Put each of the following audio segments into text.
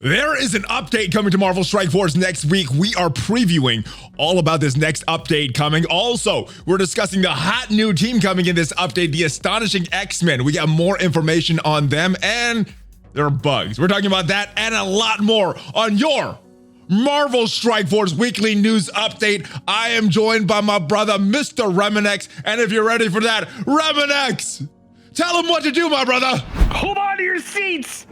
There is an update coming to Marvel Strike Force next week. We are previewing all about this next update coming. Also, we're discussing the hot new team coming in this update, the Astonishing X-Men. We got more information on them and their bugs. We're talking about that and a lot more on your Marvel Strike Force weekly news update. I am joined by my brother, Mr. Remanx. And if you're ready for that, Remanx, tell him what to do, my brother. Hold on to your seats.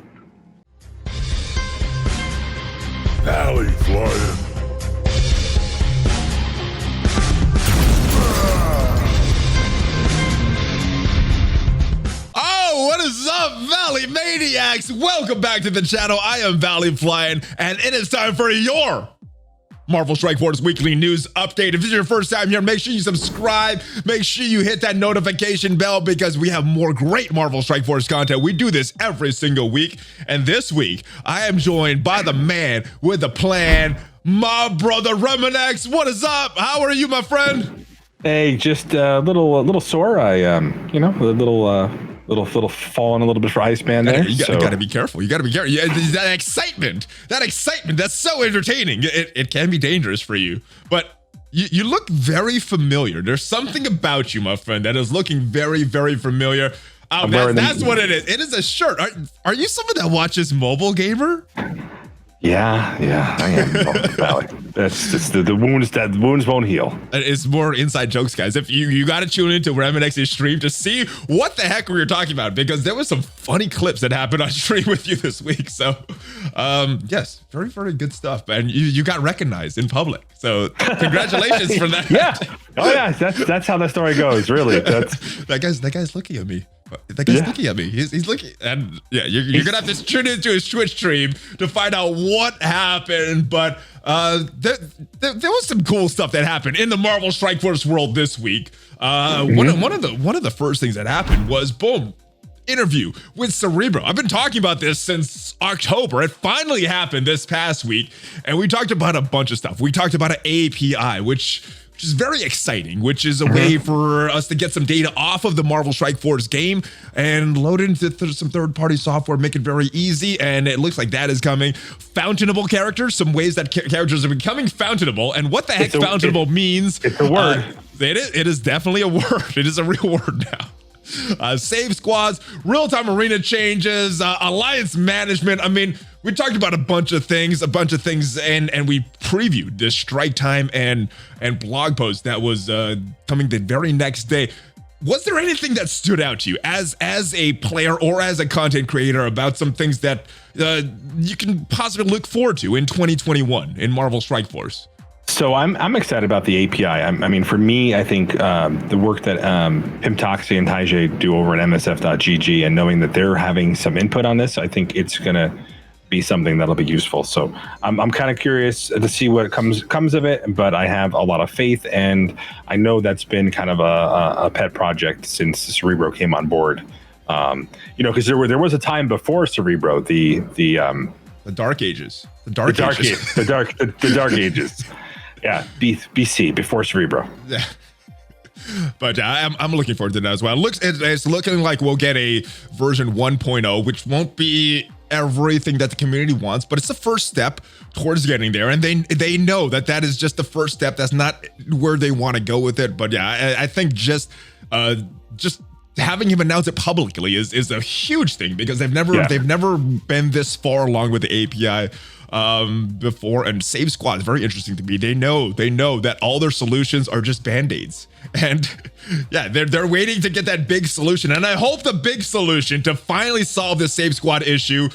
ValleyFlyin. Oh, what is up, Valley Maniacs? Welcome back to the channel. I am ValleyFlyin, and it is time for your Marvel Strike Force weekly news update. If this is your first time here, make sure you subscribe. Make sure you hit that notification bell because we have more great Marvel Strike Force content. We do this every single week. And this week, I am joined by the man with the plan, my brother Remanx. What is up? How are you, my friend? Hey, just a little sore. Little falling a little bit for Iceman there. You gotta be careful. You gotta be careful. That excitement, that's so entertaining. It can be dangerous for you, but you look very familiar. There's something about you, my friend, that is looking very, very familiar. That's what it is. It is a shirt. Are you someone that watches Mobile Gamer? Yeah, I am. Valley. That's just the wounds won't heal. It's more inside jokes, guys. If you got to tune into Remanx's stream to see what the heck we were talking about, because there was some funny clips that happened on stream with you this week. So, yes, very, very good stuff, man. You got recognized in public. So, congratulations for that. Yeah. Oh yeah, that's how the story goes. Really, that guy's looking at me. That guy's looking at me. He's looking, and yeah, you're gonna have to tune into his Twitch stream to find out what happened. But there was some cool stuff that happened in the Marvel Strike Force world this week. One of the first things that happened was boom, interview with Cerebro. I've been talking about this since October. It finally happened this past week, and we talked about a bunch of stuff. We talked about an API, which is very exciting, which is a way for us to get some data off of the Marvel Strike Force game and load it into some third-party software, make it very easy, and it looks like that is coming. Fountainable characters, some ways that characters are becoming fountainable, and what the heck fountainable means. It's a word. It is definitely a word. It is a real word now. Save squads, real-time arena changes, alliance management. I mean, we talked about a bunch of things, and we previewed this strike time and blog post that was coming the very next day. Was there anything that stood out to you as a player or as a content creator about some things that you can possibly look forward to in 2021 in Marvel Strike Force? So I'm excited about the API. I mean, for me, I think the work that Pym Tech and Taijay do over at MSF.gg and knowing that they're having some input on this, I think it's gonna be something that'll be useful. So I'm kind of curious to see what comes of it, but I have a lot of faith, and I know that's been kind of a pet project since Cerebro came on board. Because there was a time before Cerebro, the Dark Ages, the Dark Ages. Yeah, BC, before Cerebro. Yeah. But I'm looking forward to that as well. It's looking like we'll get a version 1.0, which won't be everything that the community wants, but it's the first step towards getting there. And they know that is just the first step. That's not where they want to go with it. But yeah, I think just having him announce it publicly is a huge thing, because they've never been this far along with the API before. And Save Squad is very interesting to me. They know that all their solutions are just band-aids, and yeah, they're waiting to get that big solution. And I hope the big solution to finally solve this Save Squad issue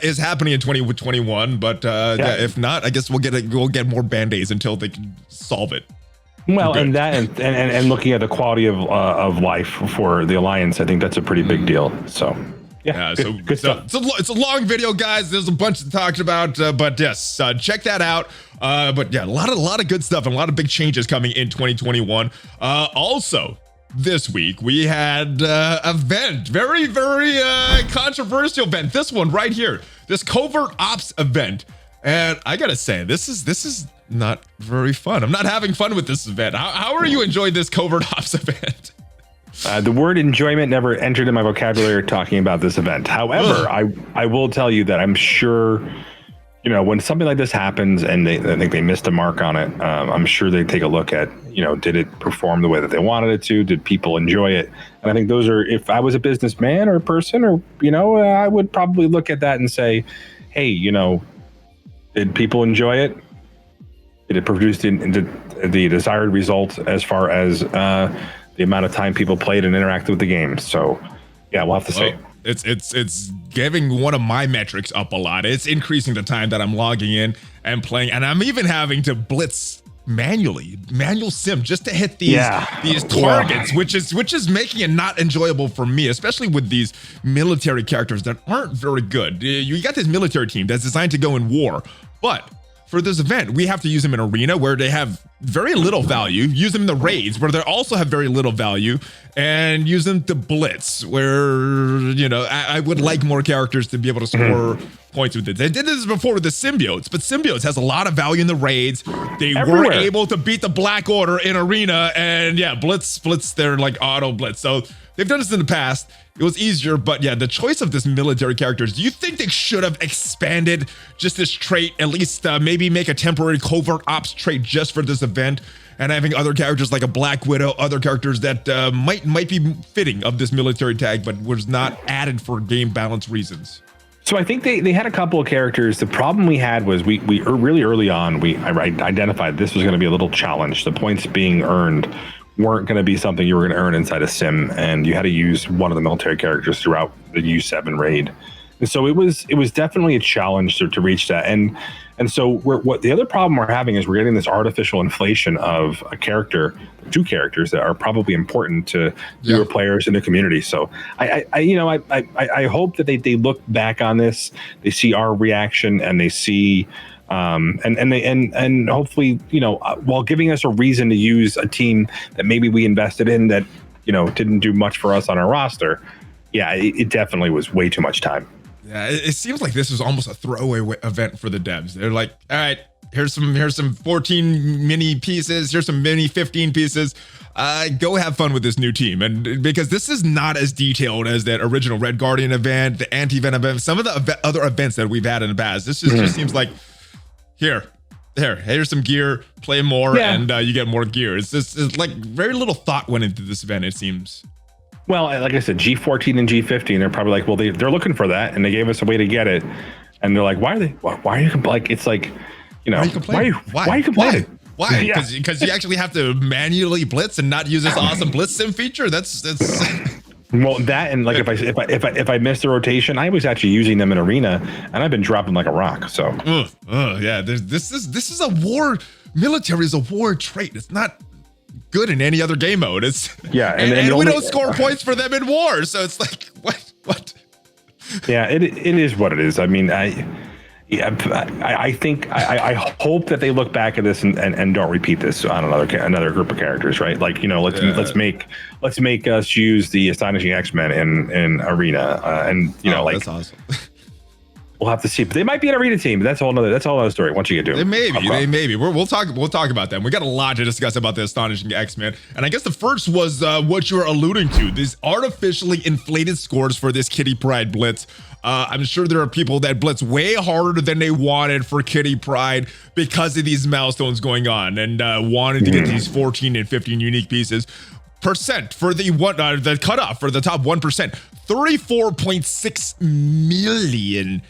is happening in 2021. But if not, I guess we'll get more band-aids until they can solve it. Well, and that and looking at the quality of life for the Alliance, I think that's a pretty big deal. So yeah, good stuff. It's a long video, guys. There's a bunch to talk about, but yes, check that out. But yeah, a lot of good stuff and a lot of big changes coming in 2021. Also, this week we had event, very, very controversial event. This one right here, this covert ops event, and I gotta say, this is not very fun. I'm not having fun with this event. How are you enjoying this covert ops event? The word enjoyment never entered in my vocabulary talking about this event. However, I will tell you that I'm sure when something like this happens and I think they missed a mark on it, I'm sure they take a look at, did it perform the way that they wanted it to? Did people enjoy it? And I think those are, if I was a businessman or a person or, I would probably look at that and say, hey, did people enjoy it? Did it produce the desired result as far as the amount of time people played and interacted with the game? So, yeah, we'll have to see. It's giving one of my metrics up a lot. It's increasing the time that I'm logging in and playing, and I'm even having to blitz manual sim just to hit these targets, which is making it not enjoyable for me, especially with these military characters that aren't very good. You got this military team that's designed to go in war, but for this event, we have to use them in arena where they have very little value, use them in the raids where they also have very little value, and use them to blitz where, I would like more characters to be able to score points with it. They did this before with the symbiotes, but symbiotes has a lot of value in the raids. They were able to beat the Black Order in arena, and blitz, they're like auto blitz. So they've done this in the past. It was easier, but the choice of this military characters, do you think they should have expanded just this trait, at least maybe make a temporary covert ops trait just for this event, and having other characters like a Black Widow, other characters that might be fitting of this military tag, but was not added for game balance reasons? So I think they had a couple of characters. The problem we had was we really early on, I identified this was going to be a little challenge. The points being earned weren't going to be something you were going to earn inside a sim, and you had to use one of the military characters throughout the U7 raid. And so it was definitely a challenge to reach that. And so what the other problem we're having is we're getting this artificial inflation of two characters that are probably important to newer players in the community. So I hope that they look back on this, they see our reaction, and they see and hopefully, while giving us a reason to use a team that maybe we invested in that, didn't do much for us on our roster. Yeah, it definitely was way too much time. Yeah, it seems like this was almost a throwaway event for the devs. They're like, all right, here's some 14 mini pieces, here's some mini 15 pieces. Go have fun with this new team. And because this is not as detailed as that original Red Guardian event, the anti-event event, some of the other events that we've had in the past. This just seems like, here's some gear, play more, and you get more gear. It's like very little thought went into this event, it seems. Well, like I said, G14 and G15, they're probably like, well, they're looking for that, and they gave us a way to get it. And they're like, why are you complaining? It's like, why are you complaining? Why? Because you actually have to manually blitz and not use this awesome blitz sim feature? That's Well, that, and like if I miss the rotation, I was actually using them in arena, and I've been dropping like a rock. So this is a war. Military is a war trait. It's not good in any other game mode. It's and we don't score points for them in war. So it's like what? Yeah, it is what it is. I mean, I think I hope that they look back at this and don't repeat this on another group of characters, right? Like, let's make us use the Astonishing X-Men in arena, that's awesome. We'll have to see, but they might be an arena team. But that's all another story. Once you get to it, they may be. We'll talk about them. We got a lot to discuss about the Astonishing X-Men, and I guess the first was what you were alluding to: these artificially inflated scores for this Kitty Pryde Blitz. I'm sure there are people that blitz way harder than they wanted for Kitty Pryde because of these milestones going on, and wanted to get these 14 and 15 unique pieces. Percent for the cutoff for the top 1%, 34.6 million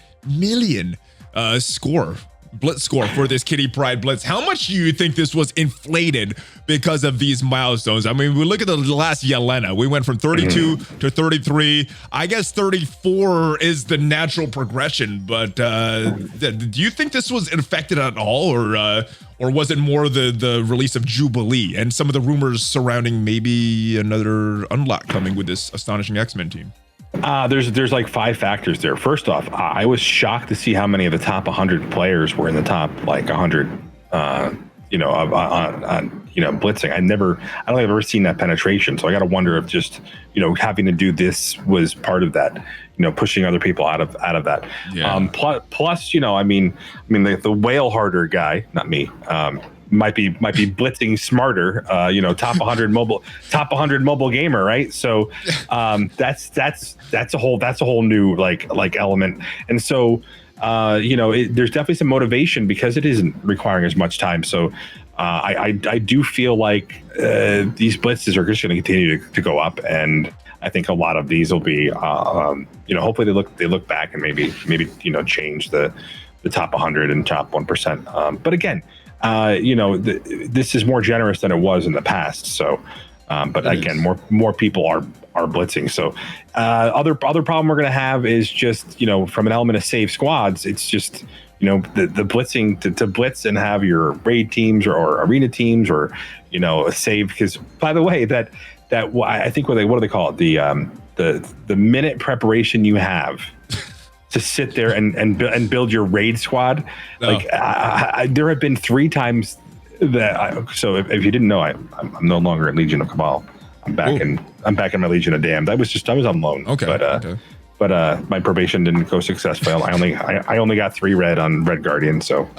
blitz score for this Kitty Pryde Blitz. How much do you think this was inflated because of these milestones? I mean, we look at the last Yelena. We went from 32 to 33. I guess 34 is the natural progression, but do you think this was infected at all, or was it more the release of Jubilee and some of the rumors surrounding maybe another unlock coming with this Astonishing X-Men team? There's like 5 factors there. First off, I was shocked to see how many of the top 100 players were in the top 100 blitzing. I don't think I've ever seen that penetration. So I got to wonder if just, having to do this was part of that, pushing other people out of that. Yeah. Plus, the whale harder guy, not me, might be blitzing smarter, top 100 mobile gamer, right? So that's a whole new like element. And so there's definitely some motivation because it isn't requiring as much time. So I do feel like these blitzes are just going to continue to go up, and I think a lot of these will be, hopefully they look back and maybe change the top 100 and top 1%. But again, this is more generous than it was in the past. So, but again, more people are blitzing. So, other problem we're going to have is just, from an element of save squads, it's just, the blitzing to blitz and have your raid teams or arena teams or, a save. Because by the way, that I think what do they call it? The minute preparation you have to sit there and build your raid squad. No. Like there have been 3 times that. So if you didn't know, I'm no longer in Legion of Cabal. I'm back in my Legion of Damned. I was on loan. Okay. But my probation didn't go successfully. I only got 3 red on Red Guardian. So.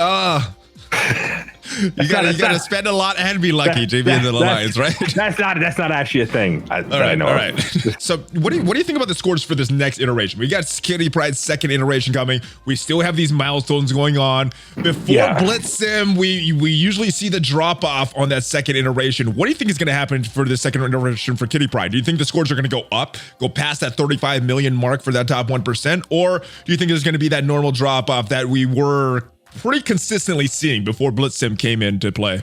You gotta spend a lot and be lucky to be in the Alliance, right? That's not actually a thing. I know. All right. So what do you think about the scores for this next iteration? We got Kitty Pryde's second iteration coming. We still have these milestones going on. Before Blitz Sim, we usually see the drop off on that second iteration. What do you think is going to happen for the second iteration for Kitty Pryde? Do you think the scores are going to go up, go past that 35 million mark for that top 1%, or do you think there's going to be that normal drop off that we were pretty consistently seeing before Blitz Sim came into play?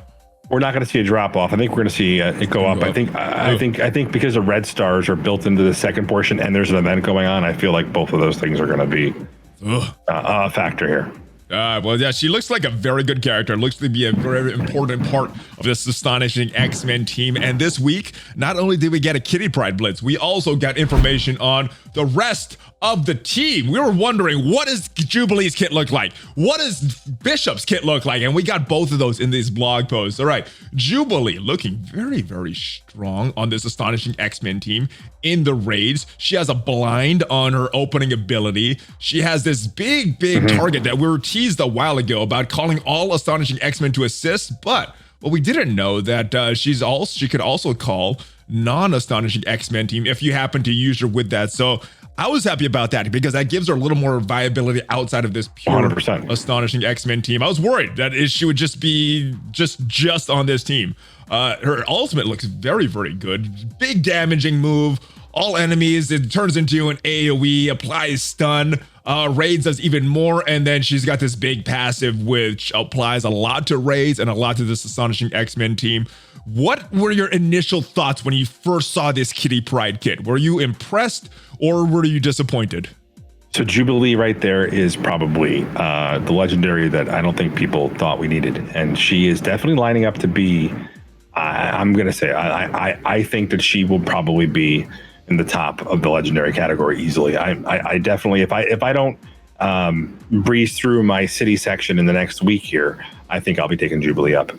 We're not going to see a drop off. I think we're going to see it go up. I think because the red stars are built into the second portion and there's an event going on, I feel like both of those things are going to be a factor here. Well, yeah, she looks like a very good character. Looks to be a very important part of this astonishing X-Men team. And this week, not only did we get a Kitty Pryde Blitz, we also got information on the rest of the team. We were wondering, what does Jubilee's kit look like? What does Bishop's kit look like? And we got both of those in these blog posts. All right, Jubilee looking very, very strong on this astonishing X-Men team in the raids. She has a blind on her opening ability. She has this big target that we were teased a while ago about calling all astonishing X-Men to assist, but what we didn't know that she could also call non-astonishing X-Men team if you happen to use her with that. So I was happy about that because that gives her a little more viability outside of this pure 100%. Astonishing X-Men team. I was worried that she would just be just on this team. Her ultimate looks very, very good. Big damaging move. All enemies, it turns into an AoE, applies stun, raids does even more, and then she's got this big passive which applies a lot to raids and a lot to this astonishing X-Men team. What were your initial thoughts when you first saw this Kitty Pryde kit? Were you impressed or were you disappointed? So Jubilee right there is probably the legendary that I don't think people thought we needed, and she is definitely lining up to be. I'm gonna say I think that she will probably be in the top of the legendary category easily. I definitely, if I don't breeze through my city section in the next week here, I think I'll be taking Jubilee up.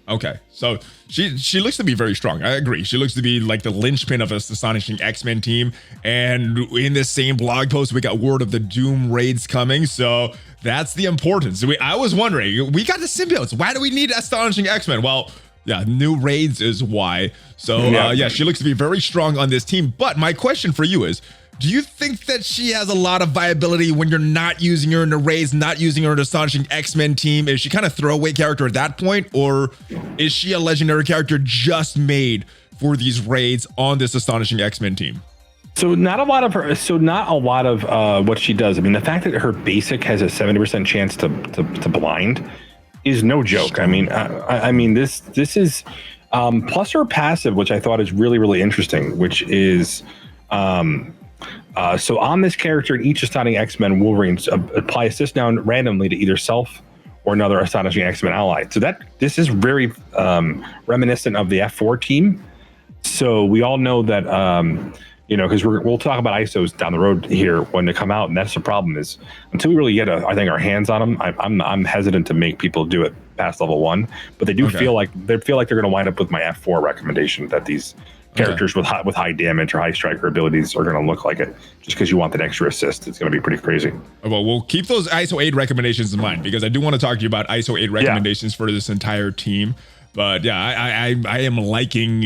Okay, so she looks to be very strong. I agree. She looks to be like the linchpin of this astonishing X-Men team. And in this same blog post, we got word of the Doom raids coming. So that's the importance. I was wondering, we got the symbiotes. Why do we need astonishing X-Men? Well, yeah, new raids is why. So yeah, she looks to be very strong on this team. But my question for you is, do you think that she has a lot of viability when you're not using her in the raids, not using her in the astonishing X-Men team? Is she kind of throwaway character at that point? Or is she a legendary character just made for these raids on this astonishing X-Men team? So not a lot of what she does. I mean, the fact that her basic has a 70% chance to blind is no joke. I mean, this is plus her passive, which I thought is really, really interesting, which is so on this character, each astonishing X-Men Wolverines apply assist now randomly to either self or another astonishing X-Men ally. So this is very reminiscent of the F4 team. So we all know that because we'll talk about ISOs down the road here when they come out, and that's the problem is until we really get I think our hands on them, I'm hesitant to make people do it past level 1, but they do feel like they're going to wind up with my F4 recommendation that these characters with high damage or high striker abilities are going to look like it just because you want that extra assist. It's going to be pretty crazy. Well, we'll keep those ISO 8 recommendations in mind because I do want to talk to you about ISO 8 recommendations for this entire team. But yeah, I am liking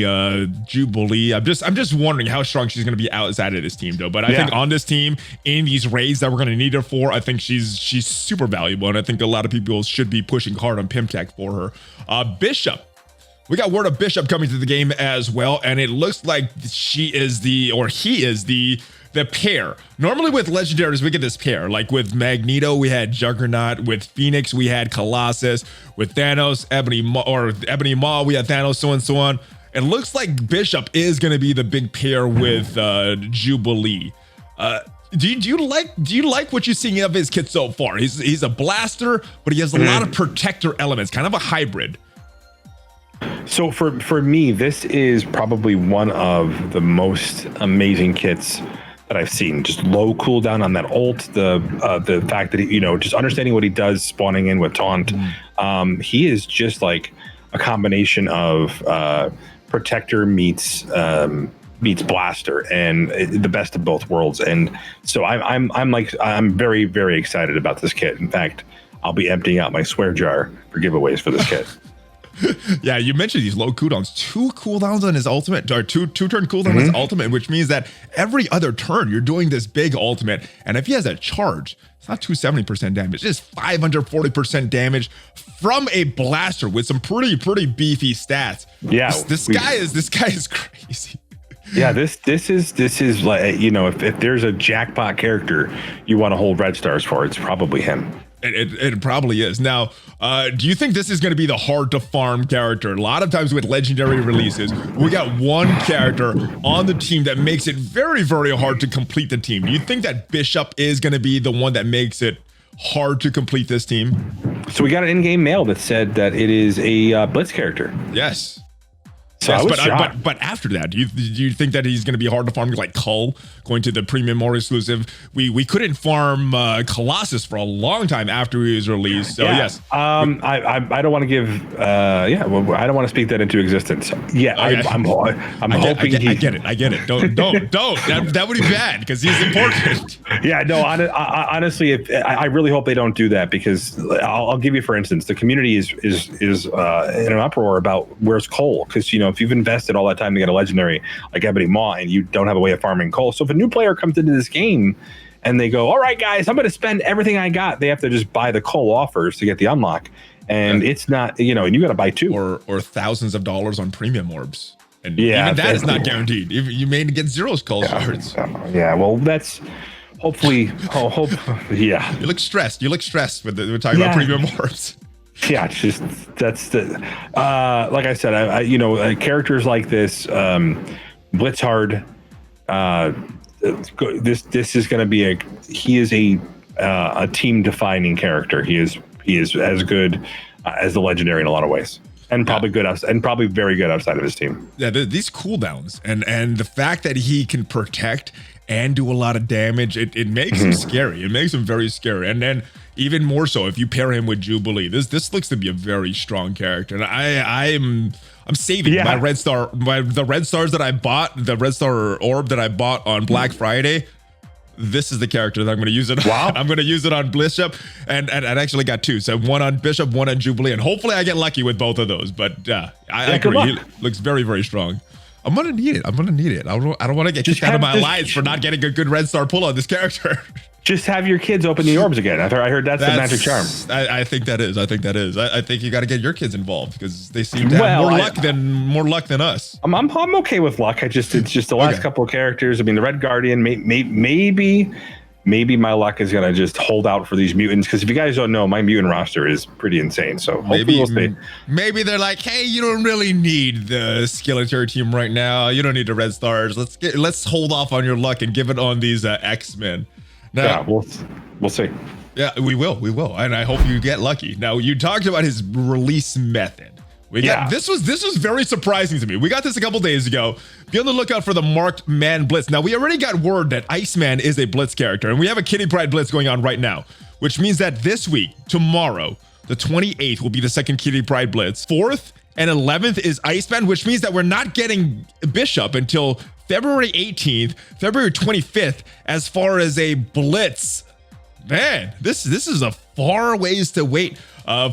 Jubilee. I'm just wondering how strong she's going to be outside of this team, though. But I think on this team, in these raids that we're going to need her for, I think she's super valuable, and I think a lot of people should be pushing hard on Pym Tech for her. Bishop. We got word of Bishop coming to the game as well, and it looks like he is the pair. Normally with legendaries, we get this pair. Like with Magneto, we had Juggernaut. With Phoenix, we had Colossus. With Thanos, Ebony Maw, we had Thanos, so on and so on. It looks like Bishop is going to be the big pair with Jubilee. Do you like what you're seeing of his kit so far? He's a blaster, but he has a lot of protector elements, kind of a hybrid. So for me, this is probably one of the most amazing kits that I've seen. Just low cooldown on that ult, the fact that he, just understanding what he does, spawning in with taunt. He is just like a combination of protector meets blaster, and the best of both worlds. And so I'm very, very excited about this kit. In fact, I'll be emptying out my swear jar for giveaways for this kit. Yeah, you mentioned these low cooldowns. 2 cooldowns on his ultimate, or two turn cooldown on his ultimate, which means that every other turn you're doing this big ultimate. And if he has a charge, it's not 270% damage, it's 540% damage from a blaster with some pretty beefy stats. Yeah, this guy is crazy. Yeah, this is like, if there's a jackpot character you want to hold red stars for, it's probably him. It probably is. Now, do you think this is going to be the hard to farm character? A lot of times with legendary releases, we got one character on the team that makes it very, very hard to complete the team. Do you think that Bishop is going to be the one that makes it hard to complete this team? So we got an in-game mail that said that it is a Blitz character. Yes. So yes, but after that, do you think that he's going to be hard to farm like Cull going to the premium more exclusive? We couldn't farm Colossus for a long time after he was released. So yes, I don't want to give I don't want to speak that into existence. Yeah, okay. I'm hoping I get it. Don't that would be bad because he's important. Yeah, no, honestly, I really hope they don't do that, because I'll give you, for instance, the community is in an uproar about where's Cull, because if you've invested all that time to get a legendary like Ebony Maw and you don't have a way of farming Cull. So if a new player comes into this game and they go, all right, guys, I'm going to spend everything I got, they have to just buy the Cull offers to get the unlock. And it's not, and you got to buy 2. Or thousands of dollars on premium orbs. And even that is not guaranteed. You may get 0 Cull shards. Yeah, well, that's hopefully, yeah. You look stressed. When we're talking about premium orbs. Yeah, it's just that's the like I said, characters like this, Blitzhard. This is going to be he is a team defining character. He is as good as the legendary in a lot of ways, and probably probably very good outside of his team. Yeah, these cooldowns and the fact that he can protect and do a lot of damage, it makes him scary. It makes him very scary, and then even more so if you pair him with Jubilee. This looks to be a very strong character, and I'm saving my red star, the red stars that I bought, the red star orb that I bought on Black Friday. This is the character that I'm going to use it. Wow. I'm going to use it on Bishop, and I actually got 2. So 1 on Bishop, 1 on Jubilee, and hopefully I get lucky with both of those. But I agree. He looks very, very strong. I'm going to need it. I don't want to get kicked out of my lives for not getting a good red star pull on this character. Just have your kids open the orbs again. I heard that's the magic charm. I think that is. I think you got to get your kids involved, because they seem to have more luck than us. I'm okay with luck. It's just the last couple of characters. I mean, the Red Guardian, maybe my luck is gonna just hold out for these mutants, because if you guys don't know, my mutant roster is pretty insane. So maybe they're like, hey, you don't really need the skeleton team right now. You don't need the red stars. Let's hold off on your luck and give it on these X-Men. Now, yeah, we'll see. Yeah, we will, and I hope you get lucky. Now, you talked about his release method. This was very surprising to me. We got this a couple days ago. Be on the lookout for the Marked Man Blitz. Now, we already got word that Iceman is a Blitz character, and we have a Kitty Pryde Blitz going on right now, which means that this week, tomorrow, the 28th, will be the second Kitty Pryde Blitz. 4th and 11th is Iceman, which means that we're not getting Bishop until February 18th, February 25th, as far as a Blitz Man, this is a far ways to wait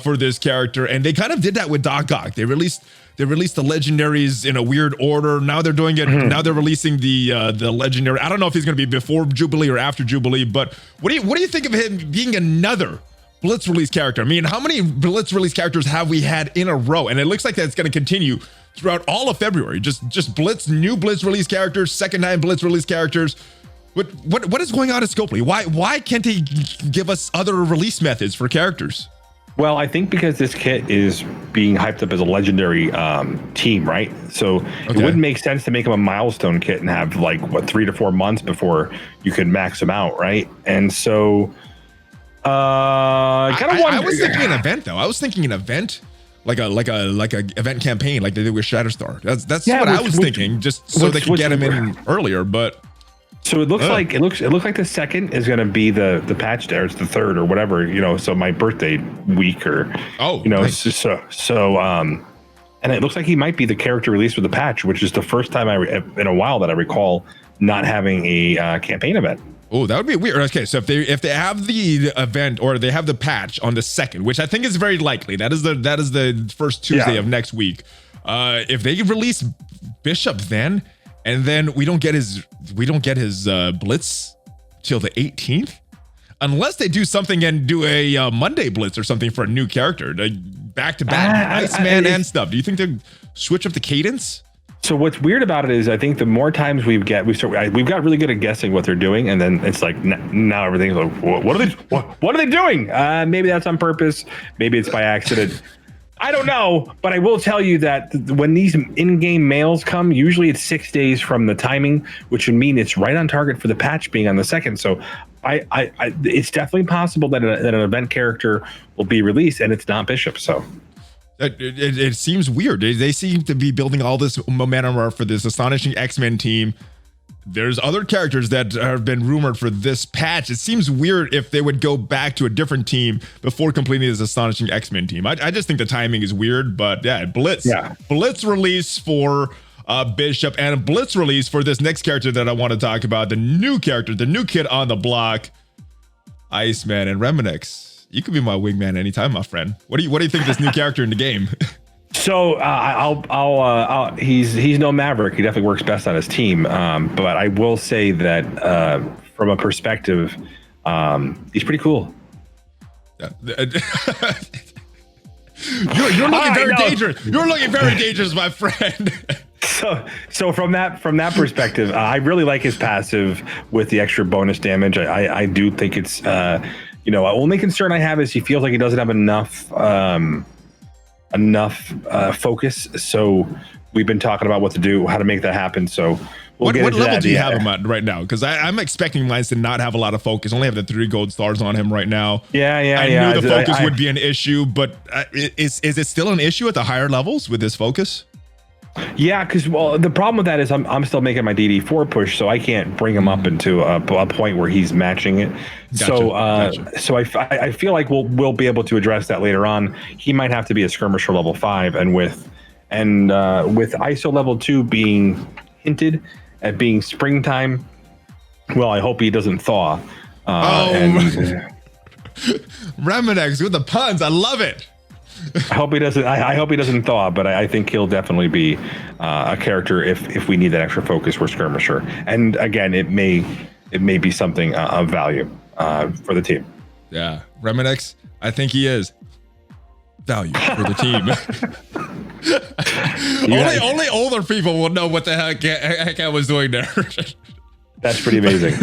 for this character, and they kind of did that with Doc Ock. They released the legendaries in a weird order. Now they're doing it. Now they're releasing the legendary. I don't know if he's going to be before Jubilee or after Jubilee, but what do you think of him being another Blitz release character? I mean, how many Blitz release characters have we had in a row? And it looks like that's going to continue throughout all of February. Just new Blitz release characters, second time Blitz release characters. What is going on at Scopely? Why can't they give us other release methods for characters? Well, I think because this kit is being hyped up as a legendary team, right? So it wouldn't make sense to make them a milestone kit and have 3 to 4 months before you could max them out, right? And so I was thinking an event though. I was thinking an event. Like a event campaign like they did with Shatterstar. That's what I was thinking, just so they could get him in earlier. But so it looks like the second is going to be the patch there. It's the third or whatever, so my birthday week or nice. And it looks like he might be the character released with the patch, which is the first time in a while that I recall not having a campaign event. Oh, that would be weird. Okay, so if they have the event or they have the patch on the second, which I think is very likely, that is the first Tuesday of next week. If they release Bishop then, and then we don't get his Blitz till the 18th, unless they do something and do a Monday Blitz or something for a new character, back to back Iceman and stuff. Do you think they switch up the cadence? So what's weird about it is I think the more times we've got really good at guessing what they're doing, and then it's like now everything's like, what are they doing? Maybe that's on purpose. Maybe it's by accident. I don't know, but I will tell you that when these in-game mails come, usually it's 6 days from the timing, which would mean it's right on target for the patch being on the second. So it's definitely possible that an event character will be released, and it's not Bishop. So. It seems weird. They seem to be building all this momentum for this Astonishing X-Men team. There's other characters that have been rumored for this patch. It seems weird if they would go back to a different team before completing this Astonishing X-Men team. I just think the timing is weird, but Blitz release for Bishop, and a Blitz release for this next character that I want to talk about, the new character, the new kid on the block, Iceman and Remanx. You could be my wingman anytime, my friend. What do you think of this new character in the game? So he's no Maverick. He definitely works best on his team. But I will say that from a perspective, he's pretty cool. Yeah. You're looking very dangerous. You're looking very dangerous, my friend. So from that perspective, I really like his passive with the extra bonus damage. I do think it's only concern I have is he feels like he doesn't have enough focus. So we've been talking about what to do, how to make that happen. So what level do you have him at right now? Because I'm expecting mine to not have a lot of focus. Only have the 3 gold stars on him right now. I knew the focus would be an issue, but is it still an issue at the higher levels with this focus? Yeah, because the problem with that is I'm still making my DD4 push, so I can't bring him up into a point where he's matching it. Gotcha. So I feel like we'll be able to address that later on. He might have to be a skirmisher level 5, and with ISO level 2 being hinted at being springtime, well, I hope he doesn't thaw. Remanx with the puns, I love it. I hope he doesn't. I hope he doesn't thaw, but I think he'll definitely be a character if we need that extra focus for skirmisher. And again, it may be something of value for the team. Yeah, Remanx, I think he is value for the team. Only older people will know what the heck I was doing there. That's pretty amazing.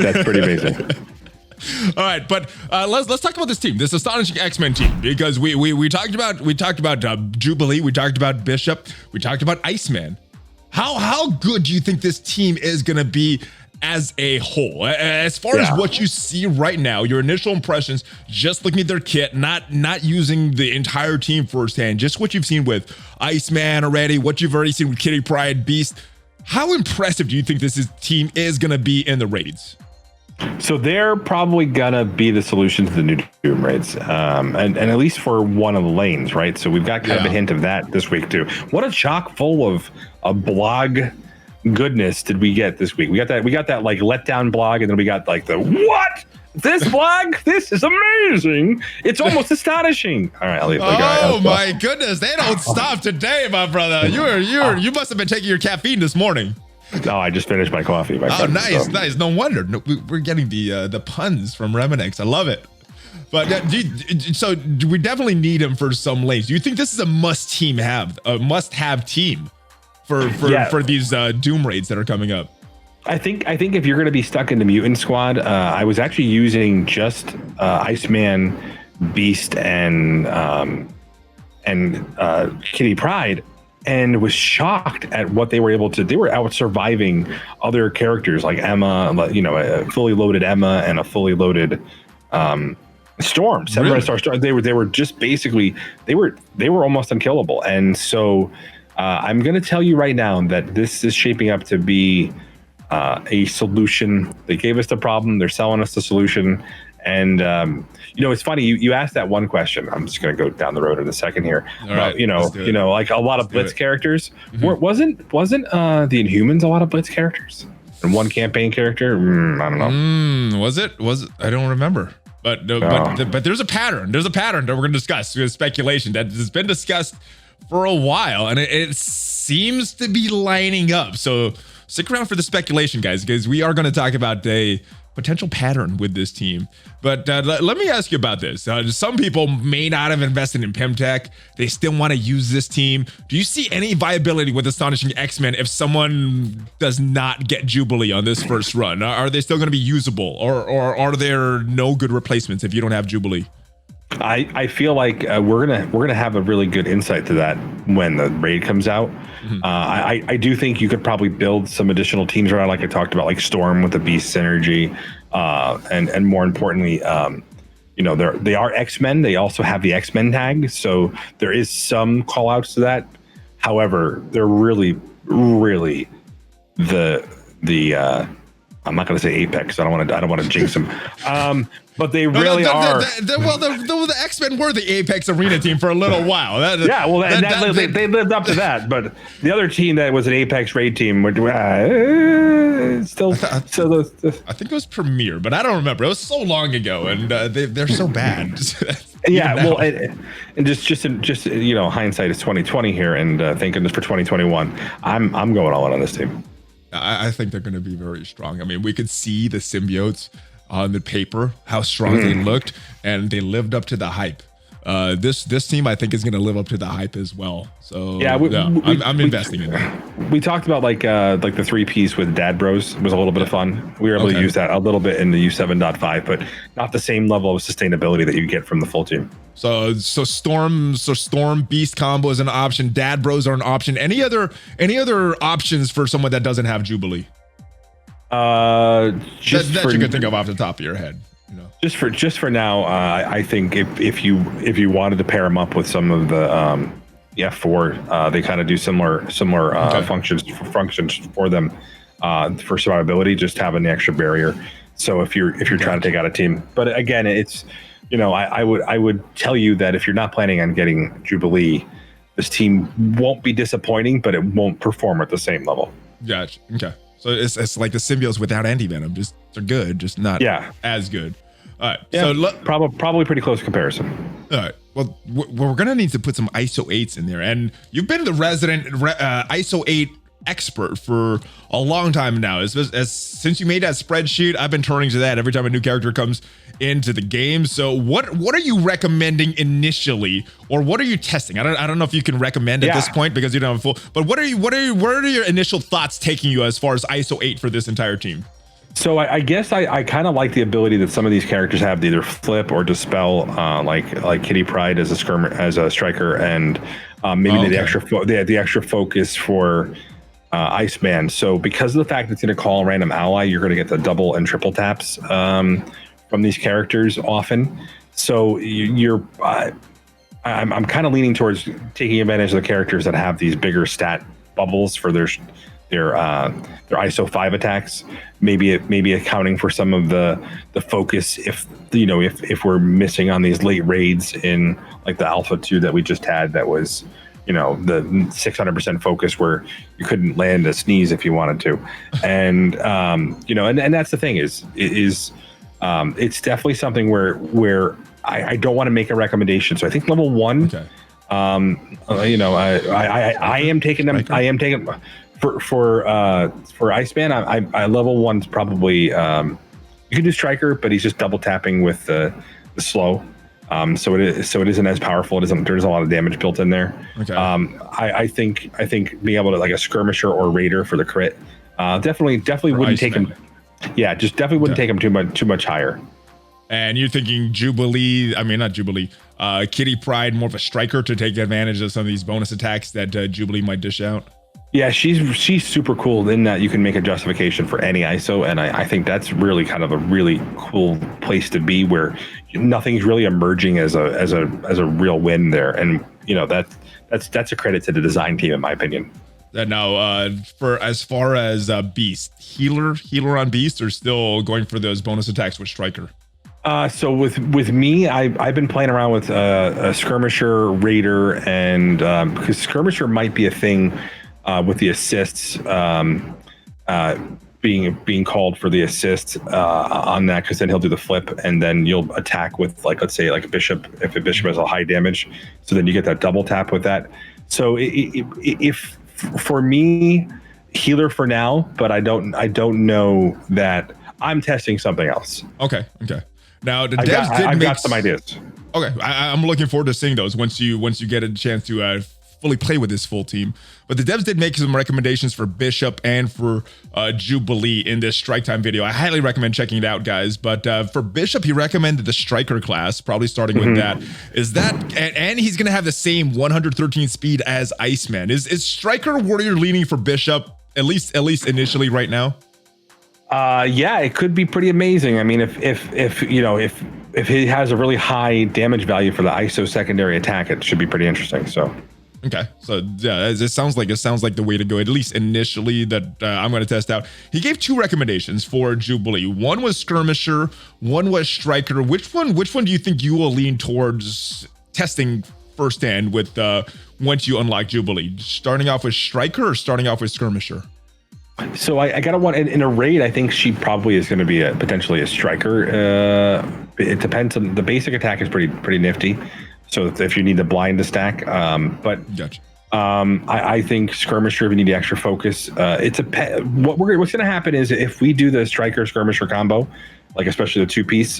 All right, but let's talk about this team, this Astonishing X-Men team, because we talked about Jubilee, we talked about Bishop, we talked about Iceman. How good do you think this team is gonna be as a whole, as far as what you see right now, your initial impressions, just looking at their kit, not using the entire team firsthand, just what you've seen with Iceman already, what you've already seen with Kitty Pryde, Beast. How impressive do you think this team is gonna be in the raids? So they're probably gonna be the solution to the new Doom raids, and at least for one of the lanes, right? So we've got kind of a hint of that this week too. What a chock full of blog goodness did we get this week? We got that like letdown blog, and then we got like the what this flag, this is amazing. It's almost astonishing. All right, I'll leave. Oh my goodness, they don't stop today, my brother. You must have been taking your caffeine this morning. No, I just finished my coffee. My friend, nice, nice. No wonder we're getting the puns from Remanx. I love it. But so we definitely need him for some lanes. Do you think this is a must-have team for these Doom raids that are coming up? I think if you're going to be stuck in the mutant squad, I was actually using just Iceman, Beast, and Kitty Pryde, and was shocked at what they were able to. They were out surviving other characters like Emma, a fully loaded Emma and a fully loaded Storm. Really? Storm. They were just basically they were almost unkillable. And so I'm going to tell you right now that this is shaping up to be a solution. They gave us the problem. They're selling us the solution. And it's funny. You asked that one question. I'm just going to go down the road in a second here. Right, like a lot of Blitz characters. Mm-hmm. Wasn't the Inhumans a lot of Blitz characters? And one campaign character? I don't know. Was it? I don't remember. But there's a pattern. There's a pattern that we're going to discuss. There's speculation that has been discussed for a while, and it seems to be lining up. So stick around for the speculation, guys, because we are going to talk about a potential pattern with this team. But let me ask you about this. Some people may not have invested in Pym Tech. They still want to use this team. Do you see any viability with Astonishing X-Men if someone does not get Jubilee on this first run? Are they still going to be usable, or are there no good replacements if you don't have Jubilee? I feel like we're gonna have a really good insight to that when the raid comes out. Mm-hmm. I do think you could probably build some additional teams around, like I talked about, like Storm with the Beast synergy, and more importantly, they are X-Men. They also have the X-Men tag, so there is some call outs to that. However, they're really the I'm not going to say Apex. I don't want to jinx them. But they really are. The X-Men were the Apex Arena team for a little while. They lived up to that. But the other team that was an Apex raid team, I think it was Premier, but I don't remember. It was so long ago, and they're so bad. And just hindsight is 2020 here, and thank goodness for 2021. I'm going all in on this team. I think they're going to be very strong. I mean, we could see the symbiotes on the paper, how strong they looked, and they lived up to the hype. This team, I think, is going to live up to the hype as well. So I'm investing in that. We talked about like the 3-piece with Dad Bros was a little bit of fun. We were able to use that a little bit in the U7.5, but not the same level of sustainability that you get from the full team. So Storm Beast combo is an option. Dad Bros are an option. Any other options for someone that doesn't have Jubilee? That you could think of off the top of your head. Just for now, I think if you wanted to pair them up with some of the F4, they kind of do similar functions for them for survivability, just having the extra barrier. So if you're trying to take out a team, but again, it's I would tell you that if you're not planning on getting Jubilee, this team won't be disappointing, but it won't perform at the same level. Gotcha. Okay. So it's like the symbiotes without anti-venom. Just they're good, just not as good. All right. Yeah, so probably pretty close comparison. All right. Well, we're gonna need to put some ISO 8s in there, and you've been the resident ISO 8 expert for a long time now. Since you made that spreadsheet, I've been turning to that every time a new character comes into the game. So what are you recommending initially, or what are you testing? I don't know if you can recommend at this point because you don't have full. But what are your initial thoughts taking you as far as ISO 8 for this entire team? So I guess I kind of like the ability that some of these characters have to either flip or dispel, like Kitty Pryde as a striker, and maybe the extra focus for Iceman. So because of the fact that it's going to call a random ally, you're going to get the double and triple taps from these characters often. So I'm kind of leaning towards taking advantage of the characters that have these bigger stat bubbles for their ISO 5 attacks, maybe accounting for some of the focus if we're missing on these late raids in like the Alpha 2 that we just had, that was the 600% focus where you couldn't land a sneeze if you wanted to. And and that's the thing is It's definitely something where I don't want to make a recommendation. So I think level 1. Okay. I am taking them. I am taking for Iceman. I level 1's probably. You can do Striker, but he's just double tapping with the slow. So it isn't as powerful. There's a lot of damage built in there. Okay. I think being able to like a skirmisher or raider for the crit, definitely wouldn't take him. Yeah, just definitely wouldn't take him too much higher. And you're thinking Kitty Pryde, more of a striker to take advantage of some of these bonus attacks that Jubilee might dish out. Yeah, she's super cool in that you can make a justification for any ISO, and I think that's really kind of a really cool place to be, where nothing's really emerging as a real win there, and that's a credit to the design team in my opinion. Now, for as far as Beast, healer on Beast, or still going for those bonus attacks with Striker? So with me, I've been playing around with a skirmisher, raider, and because skirmisher might be a thing. With the assists being called for the assist on that, because then he'll do the flip and then you'll attack with, like, let's say like a bishop, if a bishop has a high damage, so then you get that double tap with that. So if for me, healer for now, but I don't know that I'm testing something else. Okay. Now the devs I've got some ideas. Okay, I'm looking forward to seeing those once you get a chance to fully play with this full team. But the devs did make some recommendations for Bishop and for Jubilee in this Strike Time video. I highly recommend checking it out, guys. But for Bishop, he recommended the Striker class, probably starting with that. Is that, and he's going to have the same 113 speed as Iceman. Is Striker Warrior leaning for Bishop, at least initially right now? Yeah, it could be pretty amazing. I mean, if he has a really high damage value for the ISO secondary attack, it should be pretty interesting. So. Okay, so yeah, it sounds like the way to go, at least initially, that I'm going to test out. He gave 2 recommendations for Jubilee. One was Skirmisher, one was Striker. Which one do you think you will lean towards testing firsthand with once you unlock Jubilee? Starting off with Striker or starting off with Skirmisher? So I got one in a raid. I think she probably is going to be potentially a Striker. It depends on the basic attack is pretty nifty. So if you need the blind to stack, but gotcha. I think Skirmisher, if you need the extra focus, what's going to happen is if we do the Striker Skirmisher combo, like especially the 2-piece,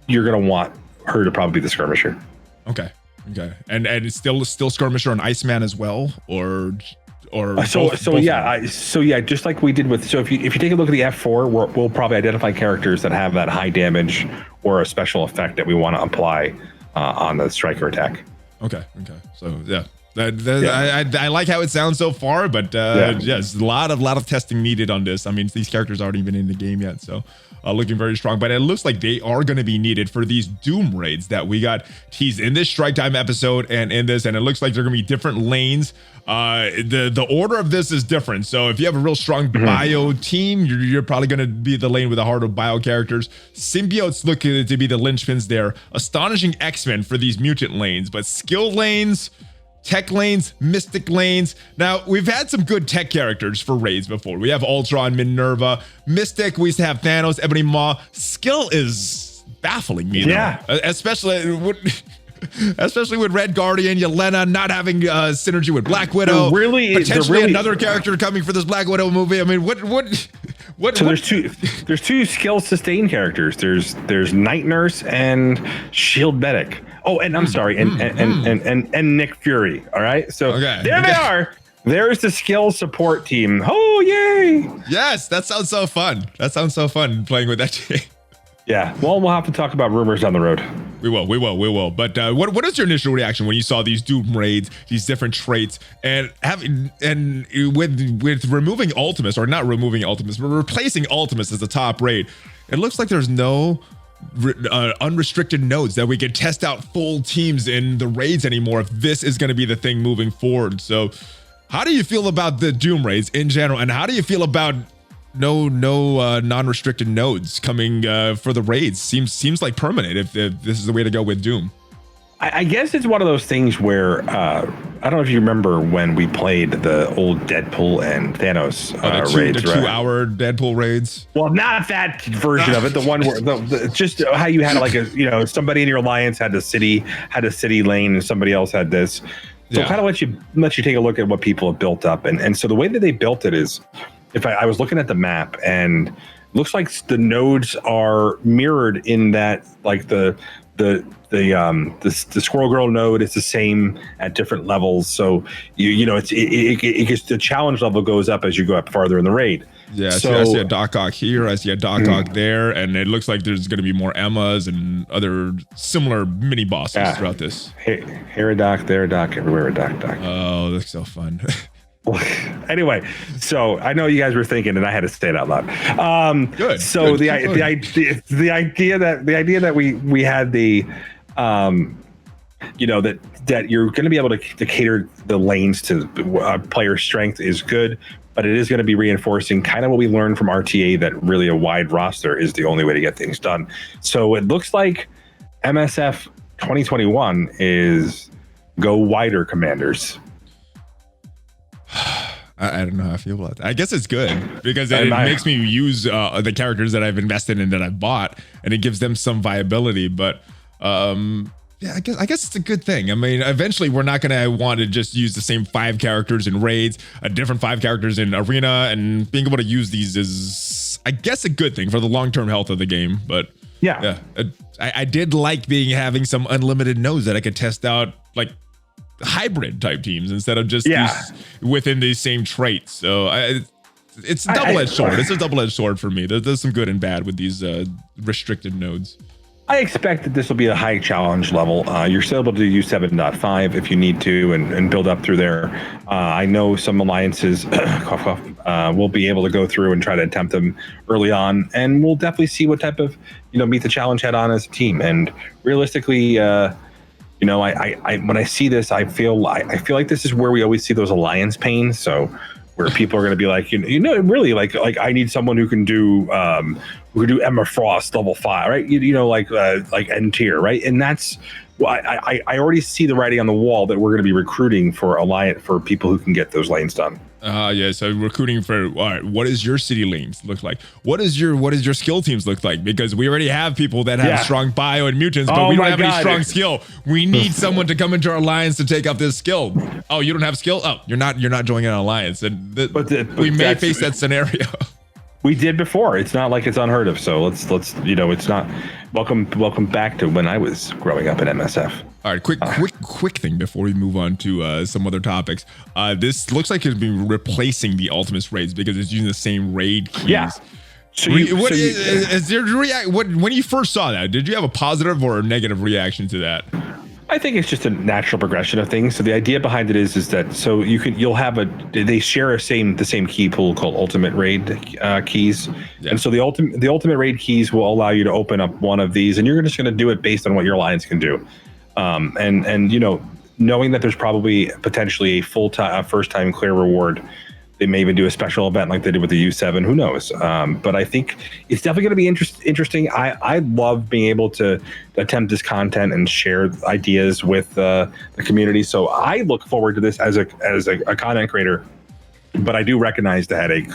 you're going to want her to probably be the Skirmisher. Okay, and it's still Skirmisher on Iceman as well, or just like we did with, so if you take a look at the F4, we'll probably identify characters that have that high damage or a special effect that we want to apply on the Striker attack. Okay. So yeah, I like how it sounds so far, but yes, a lot of testing needed on this. I mean, these characters aren't even in the game yet, so looking very strong. But it looks like they are going to be needed for these Doom raids that we got teased in this Strike Time episode and in this, and it looks like they're going to be different lanes. The order of this is different. So if you have a real strong bio team, you're probably going to be the lane with the heart of bio characters. Symbiotes look to be the linchpins there. Astonishing X-Men for these mutant lanes, but skill lanes, tech lanes, mystic lanes. Now, we've had some good tech characters for raids before. We have Ultron, Minerva, Mystic. We used to have Thanos, Ebony Maw. Skill is baffling me, though. Especially with Red Guardian, Yelena not having synergy with Black Widow. Potentially another character coming for this Black Widow movie. I mean, what? So there's two skill sustain characters. There's Night Nurse and Shield Medic. Oh, and I'm sorry, and Nick Fury. All right, so there they are. There's the skill support team. Oh, yay! Yes, that sounds so fun. Playing with that team. Yeah, well, we'll have to talk about rumors down the road. We will. But what is your initial reaction when you saw these Doom raids, these different traits, and with removing Ultimus, or not removing Ultimus, but replacing Ultimus as the top raid? It looks like there's no unrestricted nodes that we can test out full teams in the raids anymore if this is going to be the thing moving forward. So how do you feel about the Doom raids in general, and how do you feel about no non-restricted nodes coming for the raids? Seems like permanent if this is the way to go with Doom. I guess it's one of those things where I don't know if you remember when we played the old Deadpool and Thanos raids, the 2-hour Deadpool raids. Well, not that version of it. The one where just how you had like somebody in your alliance had a city lane and somebody else had this. So kind of let you take a look at what people have built up, and so the way that they built it is, if I was looking at the map and looks like the nodes are mirrored in that, like the Squirrel Girl node is the same at different levels. So it gets, the challenge level goes up as you go up farther in the raid. Yeah, so I see a Doc Ock here, I see a Doc Ock there, and it looks like there's going to be more Emmas and other similar mini bosses throughout this. Here a Doc, there a Doc, everywhere a Doc. Oh, that's so fun. Anyway, so I know you guys were thinking, and I had to say it out loud. Good. So good. the idea that we had the that you're going to be able to cater the lanes to player strength is good, but it is going to be reinforcing kind of what we learned from RTA, that really a wide roster is the only way to get things done. So it looks like MSF 2021 is go wider, commanders. I don't know how I feel about that. I guess it's good because it makes me use the characters that I've invested in, that I've bought, and it gives them some viability. But yeah, I guess it's a good thing. I mean, eventually we're not going to want to just use the same 5 characters in raids, a different 5 characters in arena, and being able to use these is, I guess, a good thing for the long-term health of the game. But yeah, I did like having some unlimited nodes that I could test out, like hybrid type teams instead of just within these same traits. So it's a double-edged sword. It's a double-edged sword for me. There's some good and bad with these restricted nodes. I expect that this will be a high challenge level. You're still able to use 7.5 if you need to and build up through there. I know some alliances will be able to go through and try to attempt them early on, and we'll definitely see what type of meet the challenge head on as a team. And realistically, I when I see this, I feel like this is where we always see those alliance pains. So where people are going to be like, really like I need someone who can do Emma Frost level 5, right? Like N tier, right? And that's I already see the writing on the wall that we're going to be recruiting for people who can get those lanes done. Yeah, so recruiting for, all right, what does your city lanes look like? What is your skill teams look like? Because we already have people that have strong bio and mutants, but we don't have any strong skill. We need someone to come into our alliance to take up this skill. Oh, you don't have skill? Oh, you're not joining an alliance. And we may face that scenario. We did before. It's not like it's unheard of. So let's it's not. Welcome back to when I was growing up in MSF. All right, quick thing before we move on to some other topics. This looks like it's been replacing the Ultimus raids because it's using the same raid keys. Yeah. So when you first saw that, did you have a positive or a negative reaction to that? I think it's just a natural progression of things. So the idea behind it is that so you'll have they share the same key pool called ultimate raid keys. Yeah. And so the ultimate raid keys will allow you to open up one of these, and you're just going to do it based on what your alliance can do. And knowing that there's probably potentially a first time clear reward, they may even do a special event like they did with the U7. Who knows? But I think it's definitely going to be interesting. I love being able to attempt this content and share ideas with the community. So I look forward to this as a content creator. But I do recognize the headache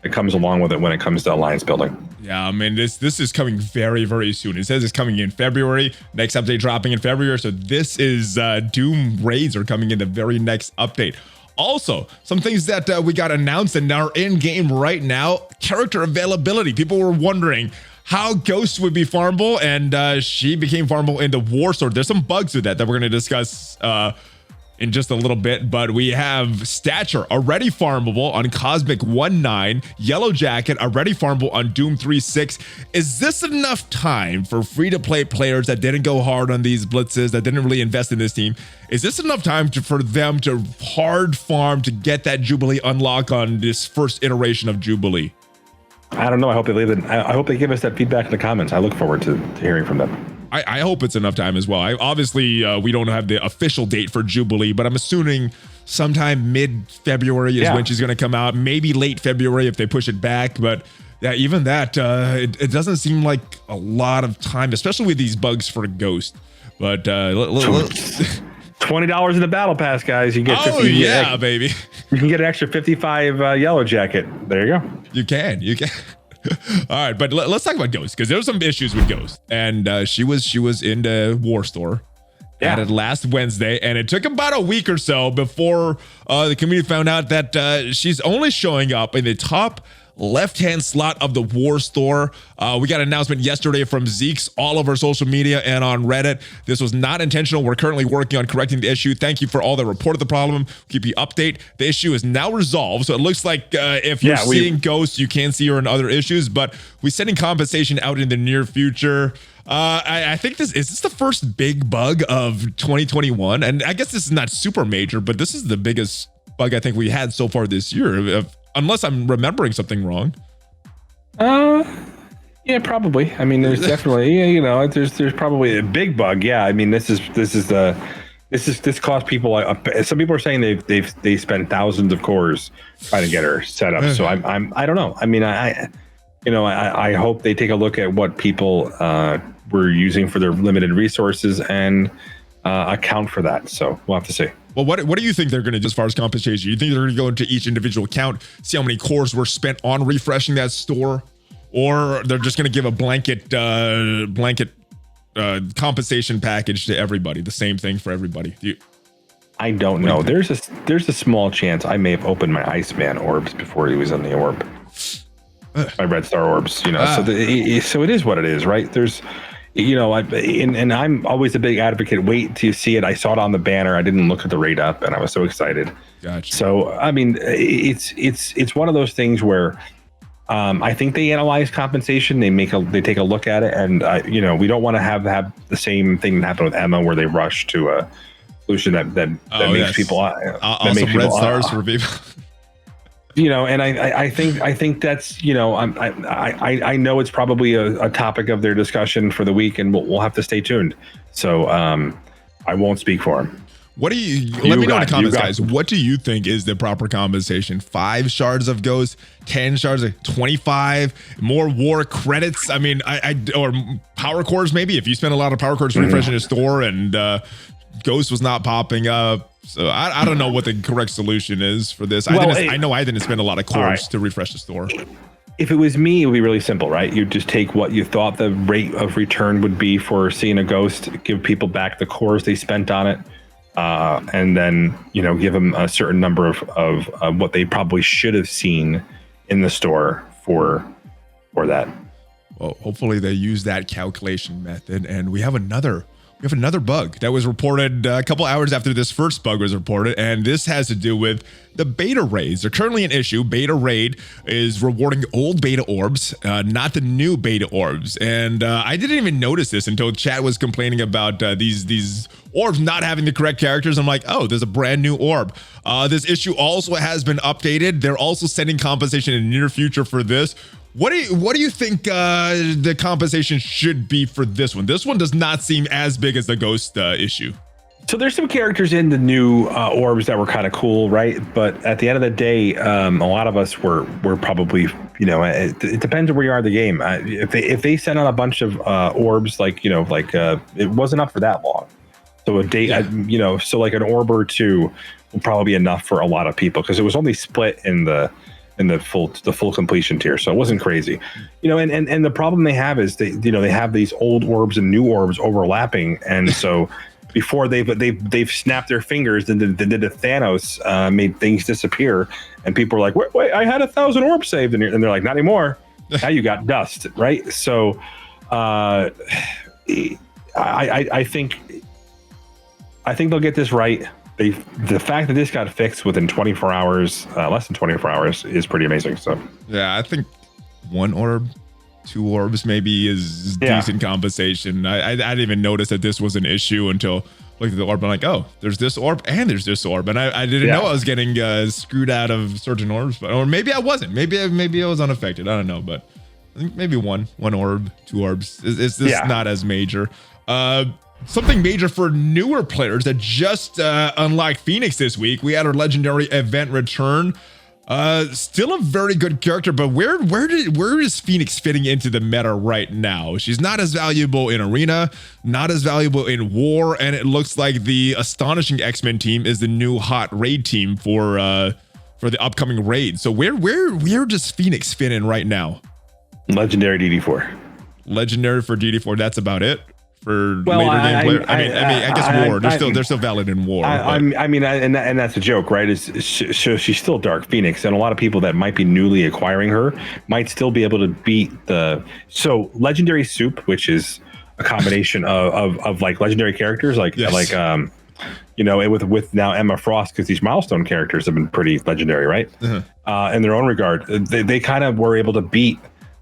that comes along with it when it comes to alliance building. Yeah, I mean, this is coming very, very soon. It says it's coming in February. Next update dropping in February. So this is Doom raids are coming in the very next update. Also, some things that we got announced and are in game right now. Character availability. People were wondering how Ghost would be farmable, and she became farmable into War Sword. There's some bugs with that we're going to discuss in just a little bit, but we have Stature already farmable on Cosmic 1.9, Yellow Jacket already farmable on Doom 3.6. Is this enough time for free-to-play players that didn't go hard on these blitzes, that didn't really invest in this team? Is this enough time for them to hard farm to get that Jubilee unlock on this first iteration of Jubilee? I don't know. I hope they leave it. I hope they give us that feedback in the comments. I look forward to hearing from them. I hope it's enough time as well. Obviously, we don't have the official date for Jubilee, but I'm assuming sometime mid-February is when she's going to come out. Maybe late February if they push it back. But yeah, even that, it doesn't seem like a lot of time, especially with these bugs for Ghost. But $20 in the battle pass, guys. You can get 50, oh yeah, baby. You can get an extra 55 yellow jacket. There you go. You can. All right, but let's talk about Ghost, because there were some issues with Ghost, and she was in the War Store. Had it last Wednesday, and it took about a week or so before the community found out that she's only showing up in the top left-hand slot of the War Store. We got an announcement yesterday from Zeke's all over social media and on Reddit. This was not intentional. We're currently working on correcting the issue. Thank you for all that reported the problem. Keep you update. The issue is now resolved, so it looks like if you're seeing Ghost, you can see her in other issues, but we're sending compensation out in the near future. I think is this the first big bug of 2021, and I guess this is not super major, but this is the biggest bug I think we had so far this year, unless I'm remembering something wrong. Yeah, probably. I mean, there's definitely, there's probably a big bug. Yeah, I mean, this cost people. Some people are saying they spent thousands of cores trying to get her set up. So I don't know. I mean, I hope they take a look at what people were using for their limited resources and account for that. So we'll have to see. Well, what do you think they're going to do as far as compensation? You think they're going to go into each individual account, see how many cores were spent on refreshing that store, or they're just going to give a blanket compensation package to everybody, the same thing for everybody? I don't know. There's a small chance I may have opened my Iceman orbs before he was in the orb. My Red Star orbs, so it is what it is, right? There's. And I'm always a big advocate. Wait till you see it. I saw it on the banner. I didn't look at the rate up, and I was so excited. Gotcha. So I mean, it's one of those things where I think they analyze compensation. They take a look at it, and we don't want to have the same thing that happened with Emma, where they rush to a solution that makes people awesome red stars for people. And I think that's, I know it's probably a topic of their discussion for the week, and we'll have to stay tuned. So I won't speak for them. What do let me know in the comments, guys. What do you think is the proper compensation? 5 shards of Ghost, 10 shards, 25, more war credits. I mean, or power cores, maybe if you spend a lot of power cores refreshing a store and Ghost was not popping up. So I don't know what the correct solution is for this. I know I didn't spend a lot of cores to refresh the store. If it was me, it would be really simple, right? You just take what you thought the rate of return would be for seeing a Ghost, give people back the cores they spent on it, and then give them a certain number of what they probably should have seen in the store for that. Well, hopefully they use that calculation method, and we have another bug that was reported a couple hours after this first bug was reported, and this has to do with the beta raids. They're currently an issue. Beta raid is rewarding old beta orbs, not the new beta orbs. And I didn't even notice this until chat was complaining about these orbs not having the correct characters. I'm like, oh, there's a brand new orb. This issue also has been updated. They're also sending compensation in the near future for this. What do you think the compensation should be for this one? This one does not seem as big as the Ghost issue. So there's some characters in the new orbs that were kind of cool, right? But at the end of the day, a lot of us were probably, it depends on where you are in the game. If they sent out a bunch of orbs, it wasn't up for that long. So a day, so like an orb or two will probably be enough for a lot of people, because it was only split in the full completion tier, so it wasn't crazy, and the problem they have is they have these old orbs and new orbs overlapping, and so before they've snapped their fingers and they did a Thanos, made things disappear, and people are like, wait, I had 1,000 orbs saved, and they're like, not anymore. Now you got dust, right? So I think they'll get this right. The fact that this got fixed within 24 hours, less than 24 hours, is pretty amazing. So yeah, I think 1 orb, 2 orbs maybe is decent compensation. I didn't even notice that this was an issue until I looked at the orb. I'm like, oh, there's this orb and there's this orb, and I didn't know I was getting screwed out of certain orbs, or maybe I wasn't. Maybe I was unaffected. I don't know, but I think maybe one orb, 2 orbs. It's not as major. Something major for newer players that just unlocked Phoenix this week. We had our legendary event return. Still a very good character, but where is Phoenix fitting into the meta right now? She's not as valuable in Arena, not as valuable in War, and it looks like the Astonishing X-Men team is the new hot raid team for the upcoming raid. So where does Phoenix fit in right now? Legendary DD4. Legendary for DD4. That's about it. For later game player. I guess War. They're still valid in War. And that's a joke, right? She's still Dark Phoenix, and a lot of people that might be newly acquiring her might still be able to beat so Legendary Soup, which is a combination of like legendary characters, with now Emma Frost, because these milestone characters have been pretty legendary, right? In their own regard, they kind of were able to beat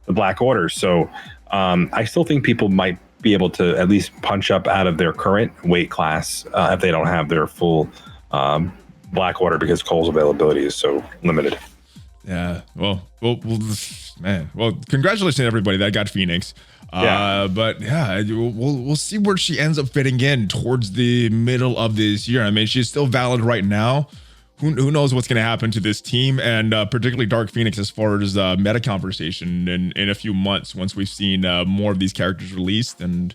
the Black Order. So I still think people might be able to at least punch up out of their current weight class if they don't have their full Black Order, because Cole's availability is so limited. Yeah. Well, congratulations to everybody that got Phoenix. But yeah, we'll see where she ends up fitting in towards the middle of this year. I mean, she's still valid right now. Who knows what's going to happen to this team, and particularly Dark Phoenix as far as meta conversation in a few months, once we've seen more of these characters released and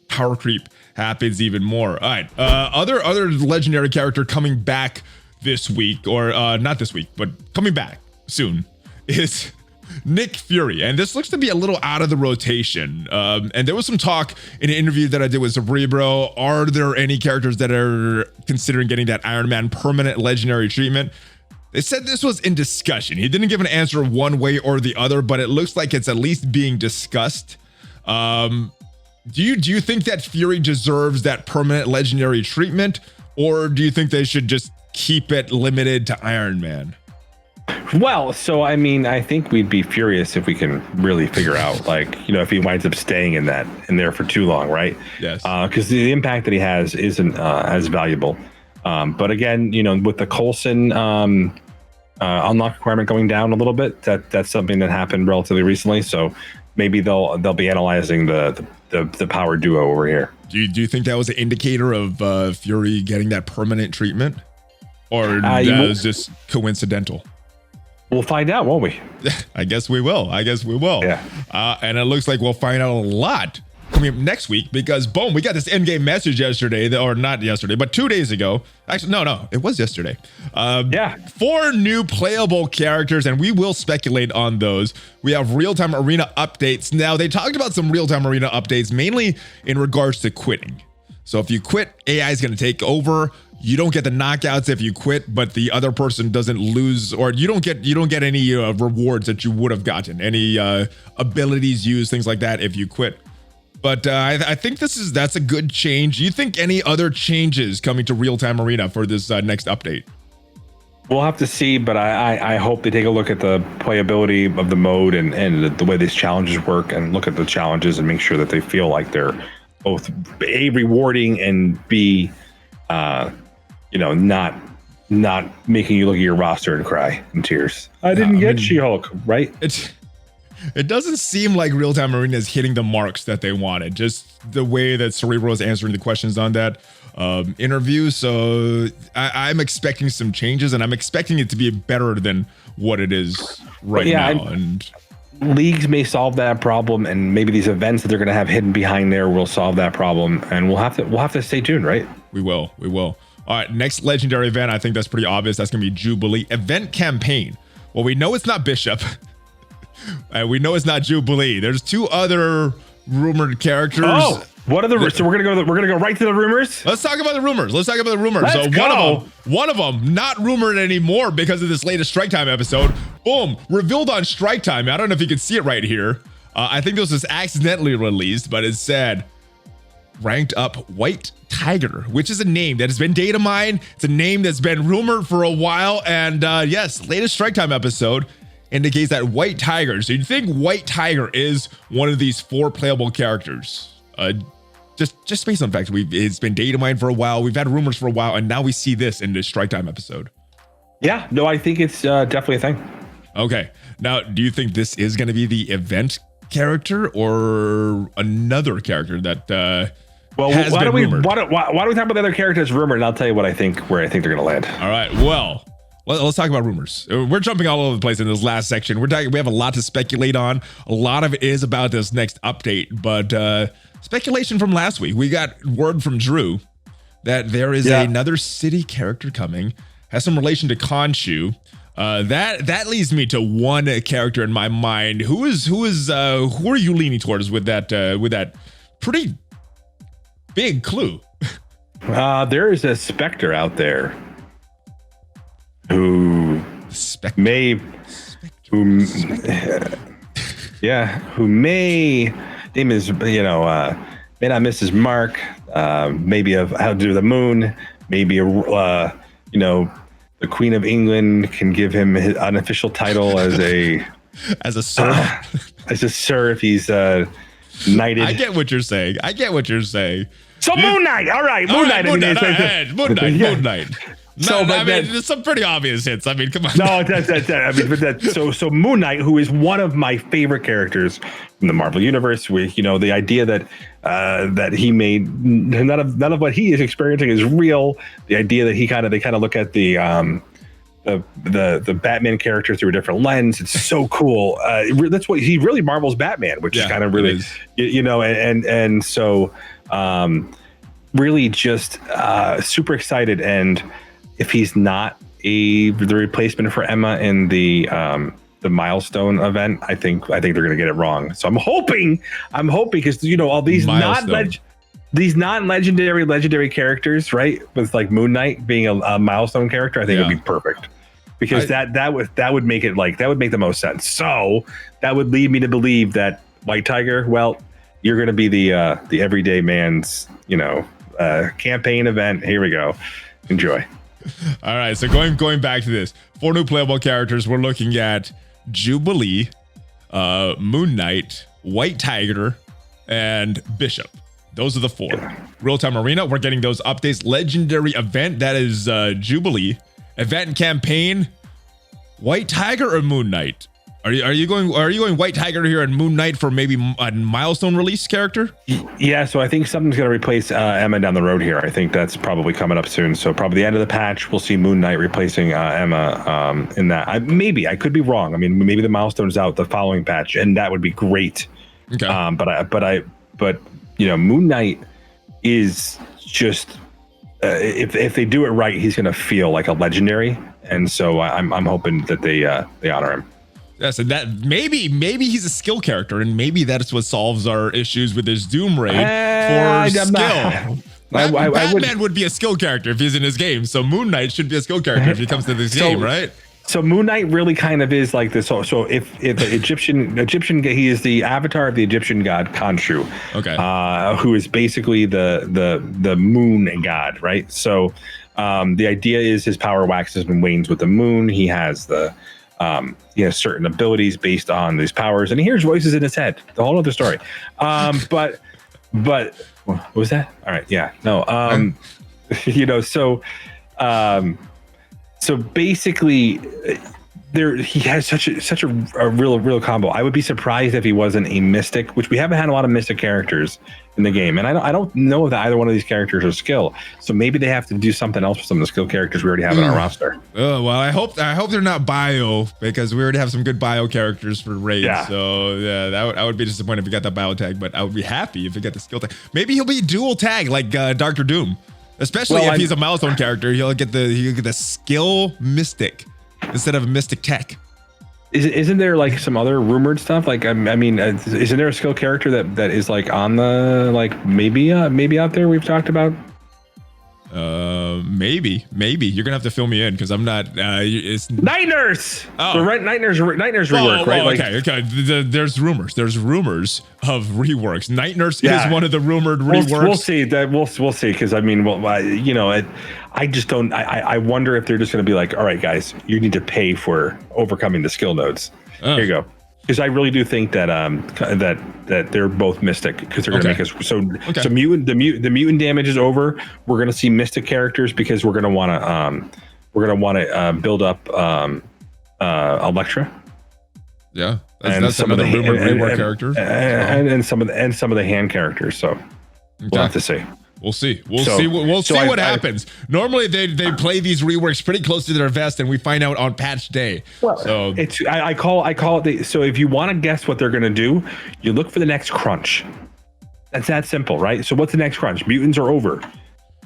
power creep happens even more. All right, other legendary character coming back this week, or not this week, but coming back soon, is Nick Fury, and this looks to be a little out of the rotation. And there was some talk in an interview that I did with Cerebro. Are there any characters that are considering getting that Iron Man permanent legendary treatment? They said this was in discussion. He didn't give an answer one way or the other, but it looks like it's at least being discussed. Do you think that Fury deserves that permanent legendary treatment, or do you think they should just keep it limited to Iron Man? Well, so I mean, I think we'd be furious if we can really figure out, if he winds up staying in there for too long, right? Yes. Because the impact that he has isn't as valuable. But again, with the Coulson unlock requirement going down a little bit, that's something that happened relatively recently. So maybe they'll be analyzing the power duo over here. Do you think that was an indicator of Fury getting that permanent treatment, or that was just coincidental? We'll find out, won't we? I guess we will. Yeah. And it looks like we'll find out a lot coming up next week, because boom, we got this in-game message yesterday, or not yesterday, but 2 days ago. Actually, no, it was yesterday. 4 new playable characters, and we will speculate on those. We have real-time arena updates. Now, they talked about some real-time arena updates, mainly in regards to quitting. So if you quit, AI is going to take over. You don't get the knockouts if you quit, but the other person doesn't lose, or you don't get any rewards that you would have gotten, any abilities used, things like that if you quit. But I think that's a good change. Do you think any other changes coming to real-time arena for this next update? We'll have to see, but I hope they take a look at the playability of the mode and the way these challenges work, and look at the challenges and make sure that they feel like they're both A, rewarding, and B, not making you look at your roster and cry in tears. I didn't get She-Hulk, right? It doesn't seem like real-time arena is hitting the marks that they wanted, just the way that Cerebro is answering the questions on that interview. So I'm expecting some changes, and I'm expecting it to be better than what it is right now. And leagues may solve that problem, and maybe these events that they're going to have hidden behind there will solve that problem, and we'll have to stay tuned, right? We will. All right, next legendary event, I think that's pretty obvious. That's going to be Jubilee event campaign. Well, we know it's not Bishop. And we know it's not Jubilee. There's 2 other rumored characters. Oh, what are the? So we're gonna go right to the rumors. Let's talk about the rumors. Let's So go. One of them, not rumored anymore because of this latest Strike Time episode. Boom, revealed on Strike Time. I don't know if you can see it right here. I think this was accidentally released, but it said ranked up White Tiger, which is a name that has been data mined. It's a name that's been rumored for a while, and yes, latest Strike Time episode indicates that White Tiger. So you think White Tiger is one of these 4 playable characters? Just based on the fact it's been data mined for a while, we've had rumors for a while, and now we see this in this Strike Time episode. Yeah, no, I think it's definitely a thing. Okay, now do you think this is going to be the event character or another character that? Why don't we talk about the other characters rumored, and I'll tell you where I think they're going to land. All right. Well, let's talk about rumors. We're jumping all over the place in this last section. We have a lot to speculate on. A lot of it is about this next update, but speculation from last week. We got word from Drew that there is another city character coming, has some relation to Khonshu. That leads me to one character in my mind. Who are you leaning towards with that pretty big clue? There is a Spectre out there who may name is may not miss his mark. Maybe of how to do the moon. Maybe the Queen of England can give him his unofficial title as a sir. As a sir if he's knighted. I get what you're saying. So Moon Knight. All right, Moon Knight. Moon Knight. So, there's some pretty obvious hits. I mean, come on. No, so Moon Knight, who is one of my favorite characters from the Marvel Universe, with the idea that that he made none of what he is experiencing is real. The idea that they kind of look at the Batman character through a different lens. It's so cool. That's what he really marvels Batman, which is kind of really, so really just super excited. And if he's not the replacement for Emma in the milestone event, I think they're gonna get it wrong. So I'm hoping because all these non-legendary characters, right? With like Moon Knight being a milestone character, I think it'd be perfect. Because that would make it that would make the most sense. So that would lead me to believe that White Tiger, well, you're gonna be the everyday man's campaign event. Here we go. Enjoy. All right, so going back to this, 4 new playable characters. We're looking at Jubilee, Moon Knight, White Tiger, and Bishop. Those are the 4. Real-time arena, we're getting those updates. Legendary event, that is Jubilee. Event and campaign, White Tiger or Moon Knight? Are you going White Tiger here and Moon Knight for maybe a milestone release character? Yeah, so I think something's going to replace Emma down the road here. I think that's probably coming up soon. So probably the end of the patch, we'll see Moon Knight replacing Emma in that. I could be wrong. I mean, maybe the milestone's out the following patch, and that would be great. Okay. But Moon Knight is just if they do it right, he's going to feel like a legendary, and so I'm hoping that they honor him. Yeah, so that maybe he's a skill character, and maybe that's what solves our issues with his Doom Raid for skill. Batman would be a skill character if he's in his game, so Moon Knight should be a skill character if he comes to this game, right? So Moon Knight really kind of is like this. So if the Egyptian, he is the avatar of the Egyptian god Khonshu, who is basically the moon god, right? So the idea is his power waxes and wanes with the moon. He has he has certain abilities based on these powers, and he hears voices in his head. The whole other story. But what was that? All right, yeah, no. So basically, he has such a real combo. I would be surprised if he wasn't a mystic, which we haven't had a lot of mystic characters in the game, and I don't know that either one of these characters are skill. So maybe they have to do something else with some of the skill characters we already have in our roster. Oh well, I hope they're not bio, because we already have some good bio characters for raids. Yeah. So yeah, I would be disappointed if we got that bio tag, but I would be happy if we got the skill tag. Maybe he'll be dual tag like Dr. Doom. Especially if he's a milestone character, he'll get the skill mystic instead of a mystic tech. Isn't there like some other rumored stuff? Like, I mean, isn't there a skill character that is like on the maybe out there we've talked about? Maybe you're gonna have to fill me in because I'm not. It's Night Nurse. Oh, right. Night Nurse rework. Right. Okay. There's rumors of reworks. Night Nurse is one of the rumored reworks. We'll see that. We'll see, because I mean, I just don't. I wonder if they're just gonna be like, all right, guys, you need to pay for overcoming the skill nodes. Here you go. Because I really do think that that they're both mystic, because they're going to make us so mutant. The mutant damage is over. We're going to see mystic characters because we're going to want to build up Elektra. Yeah, that's some of the rumored rework characters, and some of the hand characters. So we'll have to see. We'll see. We'll see what happens. Normally, they play these reworks pretty close to their vest, and we find out on patch day. Well, so I call it. So if you want to guess what they're going to do, you look for the next crunch. That's that simple, right? So what's the next crunch? Mutants are over.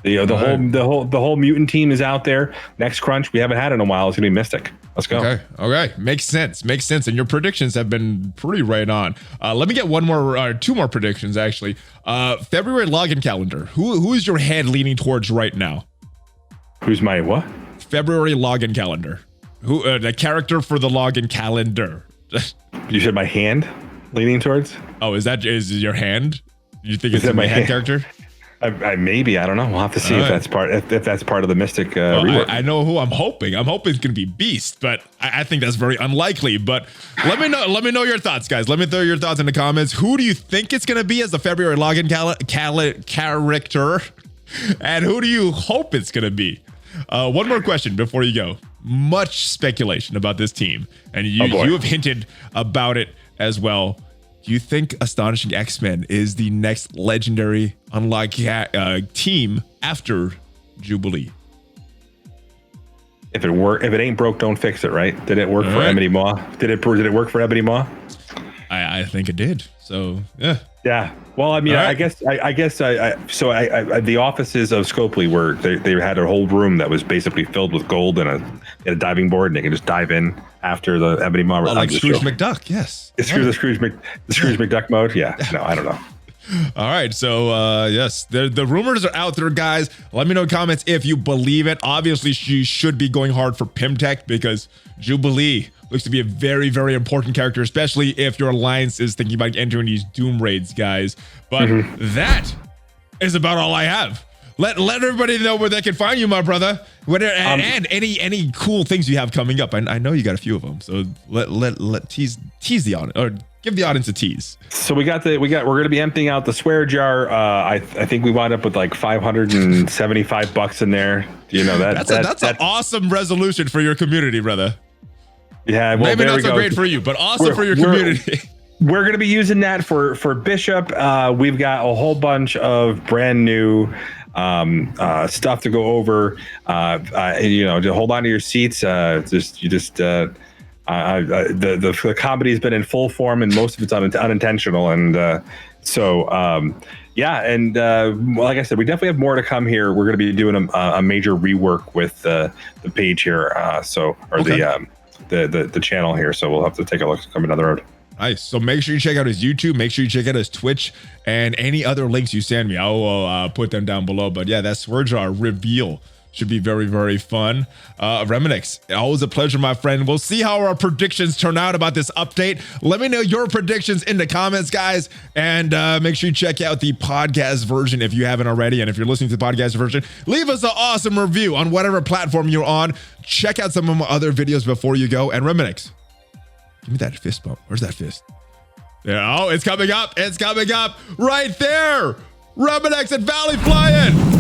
The whole mutant team is out there. Next crunch we haven't had in a while is gonna be Mystic. Let's go. Okay. Makes sense. And your predictions have been pretty right on. Let me get two more predictions actually. February login calendar. Who is your head leaning towards right now? Who's my what? February login calendar. Who the character for the login calendar? You said my hand leaning towards? Oh, is your hand? You think it's my hand character? Maybe, I don't know. We'll have to see if that's part of the Mystic rework. I know who I'm hoping. I'm hoping it's gonna be Beast, but I think that's very unlikely. But let me know your thoughts, guys. Let me throw your thoughts in the comments. Who do you think it's gonna be as the February login character, and who do you hope it's gonna be? One more question before you go. Much speculation about this team, and you have hinted about it as well. Do you think Astonishing X-Men is the next legendary unlock team after Jubilee? If it ain't broke, don't fix it, right? Did it work for Ebony Maw? Did it work for Ebony Maw? I think it did. So yeah. Yeah. Well, I mean, I guess the offices of Scopely were they had a whole room that was basically filled with gold and a diving board, and they could just dive in after the Ebony Maw. Like Scrooge McDuck, yes. The Scrooge McDuck mode. Yeah. No, I don't know. All right, so yes, the rumors are out there, guys. Let me know in the comments if you believe it. Obviously, she should be going hard for Pym Tech because Jubilee looks to be a very, very important character, especially if your alliance is thinking about entering these Doom raids, guys. But that is about all I have. Let everybody know where they can find you, my brother. And any cool things you have coming up. I know you got a few of them, so let tease the audience, or give the audience a tease. So we're going to be emptying out the swear jar. I think we wound up with like $575 in there. You know that's an awesome resolution for your community, brother. Yeah, well, maybe not so great for you, but awesome for your community. We're going to be using that for Bishop. We've got a whole bunch of brand new stuff to go over. To hold on to your seats. The comedy has been in full form, and most of it's unintentional. And like I said, we definitely have more to come here. We're going to be doing a major rework with the page here, the channel here. So we'll have to take a look coming down the road. Nice. So make sure you check out his YouTube. Make sure you check out his Twitch and any other links you send me. I will put them down below. But yeah, that swear jar reveal should be very, very fun. Remanx, always a pleasure, my friend. We'll see how our predictions turn out about this update. Let me know your predictions in the comments, guys. And make sure you check out the podcast version if you haven't already. And if you're listening to the podcast version, leave us an awesome review on whatever platform you're on. Check out some of my other videos before you go. And Remanx, give me that fist bump. Where's that fist? Yeah, oh, it's coming up. It's coming up right there. Remanx at ValleyFlyin.